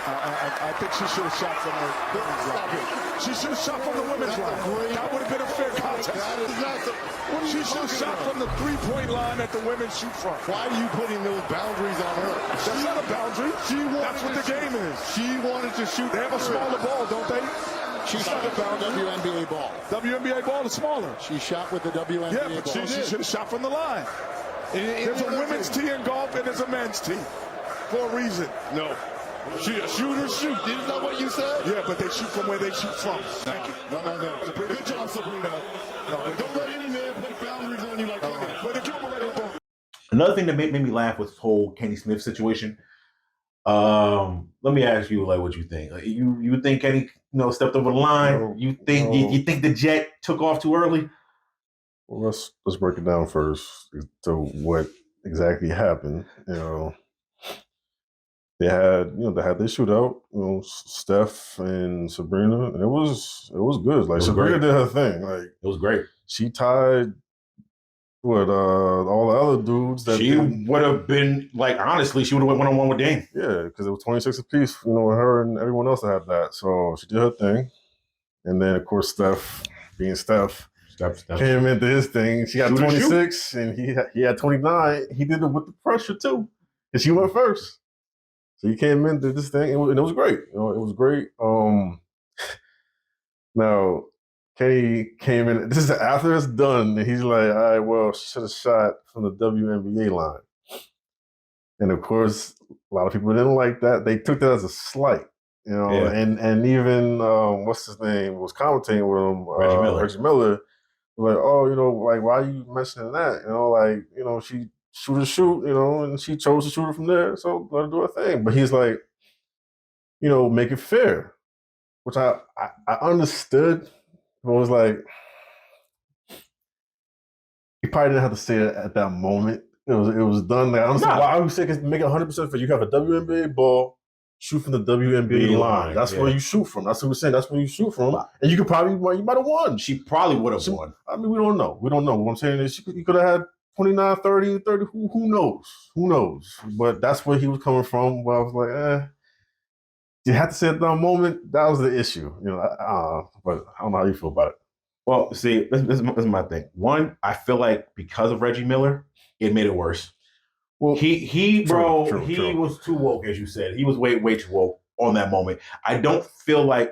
I think she should have shot from the women's line. She should have shot from the women's line. That would have been a fair contest. She should have shot from the three-point line that the women shoot from. Why are you putting those boundaries on her? That's not a boundary. That's what the game is. She wanted to shoot. They have a smaller ball, don't they? She shot with the WNBA ball. WNBA ball is smaller. She shot with the WNBA ball. Yeah, but she should have shot from the line. There's a women's tee in golf and there's a men's tee for a reason. No. Shooters shoot. Isn't that what you said? Yeah, but they shoot from where they shoot from. Thank you. No. Good job, Sabrina. No, don't let any man put boundaries on you like that. But if you don't let it go. Another thing that made me laugh was this whole Kenny Smith situation. Let me ask you, like, what you think? Like, you think Kenny, stepped over the line? You think the jet took off too early? Well, let's break it down first to what exactly happened. They had this shootout. Steph and Sabrina, and it was good. Like, Sabrina did her thing. Like, it was great. She tied with all the other dudes. That she would have been, like, honestly, she would have went one-on-one with Dame. Yeah, because it was 26 apiece. With her and everyone else that had that. So she did her thing, and then of course Steph, being Steph. Came into his thing. She got 26, and he had 29. He did it with the pressure too, and she went first. So he came into this thing, and it was great. It was great. Now Kenny came in. This is after it's done, and he's like, "All right, well, she should have shot from the WNBA line." And of course, a lot of people didn't like that. They took that as a slight, Yeah. and even what's his name was commentating with him, Reggie Miller. Like, oh, like, why are you mentioning that? She shoot, and she chose to shoot it from there, so let her do her thing. But he's like, make it fair, which I understood, but it was like, he probably didn't have to say it at that moment. It was done. Like, I understand why I would say make it 100% fair. You have a WNBA ball, shoot from the WNBA line. That's where you shoot from. That's what we're saying. That's where you shoot from. And you might have won. She probably would have won. I mean, we don't know. What I'm saying is you could have had 29, 30, who knows? Who knows? But that's where he was coming from. But I was like, you had to say at that moment, that was the issue. But I don't know how you feel about it. Well, see, this is my thing. One, I feel like because of Reggie Miller, it made it worse. Well, he was too woke, as you said. He was way too woke on that moment. I don't feel like,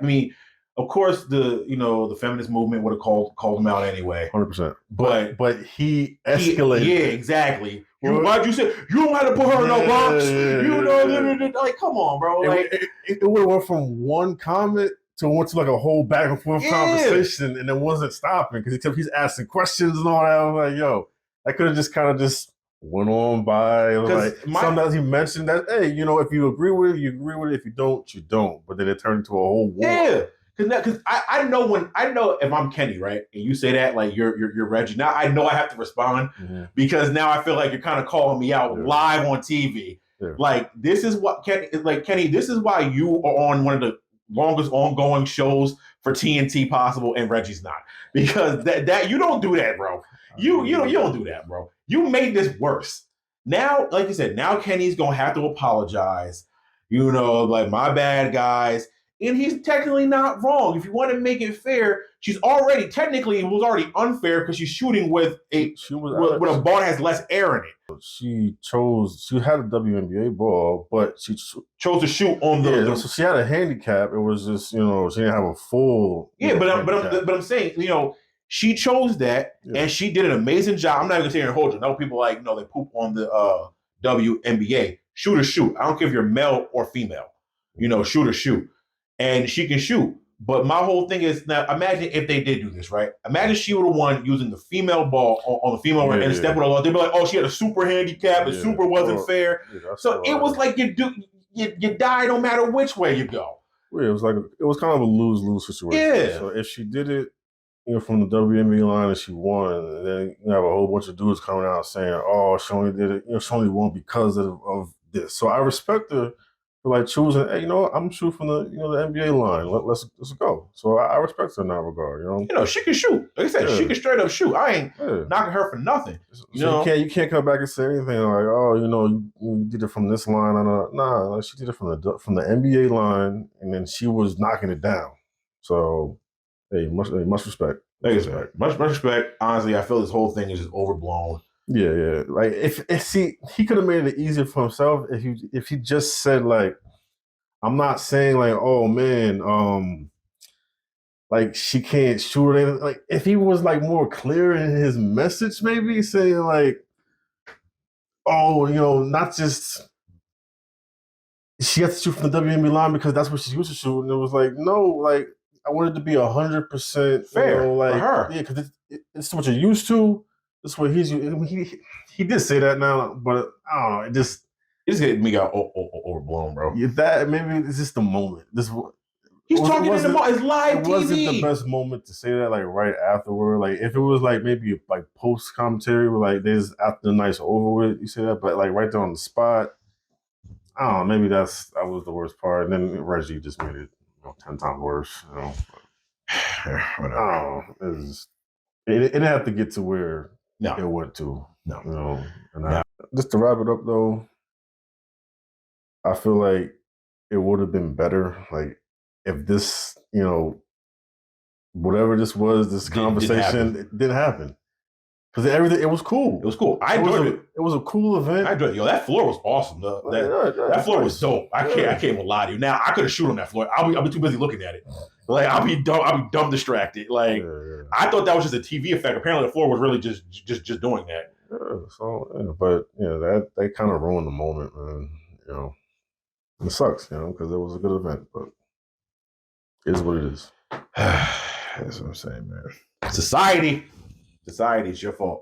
of course, the feminist movement would have called him out anyway. 100%. But he escalated. Yeah, exactly. Why'd you say you don't have to put her in no box? Like, come on, bro. It would have went from one comment to like a whole back and forth conversation, and it wasn't stopping because he's asking questions and all that. I was like, yo, I could have just went on by. It was like sometimes he mentioned that, hey, if you agree with it, you agree with it. If you don't, you don't. But then it turned into a whole war. Yeah, because I know if I'm Kenny, right, and you say that, like, you're Reggie. Now I know I have to respond because now I feel like you're kind of calling me out live on TV. Yeah. Like, this is what Kenny. This is why you are on one of the longest ongoing shows for TNT possible, and Reggie's not, because that you don't do that, bro. You don't do that, bro. You made this worse. Now, like you said, now Kenny's gonna have to apologize. Like, my bad, guys. And he's technically not wrong. If you want to make it fair, it was already unfair because she's shooting with a ball that has less air in it. She had a WNBA ball, but she chose to shoot on the. So she had a handicap. It was just, she didn't have a full. Yeah, but I'm saying, she chose that, and she did an amazing job. I'm not even saying her hold you. No, people they poop on the WNBA. Shoot or shoot. I don't care if you're male or female. Shoot or shoot. And she can shoot. But my whole thing is, now imagine if they did do this, right? Imagine she would have won using the female ball on the female end and step with a lot. They'd be like, oh, she had a super handicap, and super wasn't fair. So it was like you die no matter which way you go. Yeah, it was kind of a lose-lose situation. Yeah. So if she did it, from the WNBA line and she won, and then you have a whole bunch of dudes coming out saying, oh, she only did it, she only won because of this. So I respect her like choosing, hey, you know what, I'm shooting from the the NBA line. Let's go. So I respect her in that regard. She can shoot. Like I said, she can straight up shoot. I ain't knocking her for nothing. So you can't come back and say anything like, oh, you did it from this line. Nah, she did it from the NBA line, and then she was knocking it down. So, hey, much respect. Much respect. Honestly, I feel this whole thing is just overblown. Yeah. Like if he could have made it easier for himself if he just said like, I'm not saying like, oh man, like she can't shoot or anything. Like if he was like more clear in his message, maybe saying like, oh, not just she has to shoot from the WNBA line because that's what she's used to shoot. And it was like, no, like I wanted to be 100% fair, like for her. Yeah, because it's what you're used to. That's what he's. He did say that now, but I don't know. It just getting me overblown, bro. Yeah, that maybe it's just the moment. He's talking in the moment. It's live TV. It wasn't the best moment to say that, like right afterward. Like if it was like maybe like post commentary, where like there's after the night's over with, you say that, but like right there on the spot, I don't know. Maybe that was the worst part. And then Reggie just made it 10 times worse. I don't know. It didn't have to get to where it went to. No. Just to wrap it up though, I feel like it would have been better, like if this, whatever this was, this conversation didn't happen. Because everything, it was cool. It was cool. I enjoyed it. It was a cool event. I enjoyed it. That floor was awesome. That floor was dope. I can't even lie to you. Now I could have shoot on that floor. I'll be too busy looking at it. Like I'll be dumb distracted. Like I thought that was just a TV effect. Apparently the floor was really just doing that. But that they kind of ruined the moment, man. It sucks, because it was a good event, but it is what it is. That's what I'm saying, man. Society, it's your fault.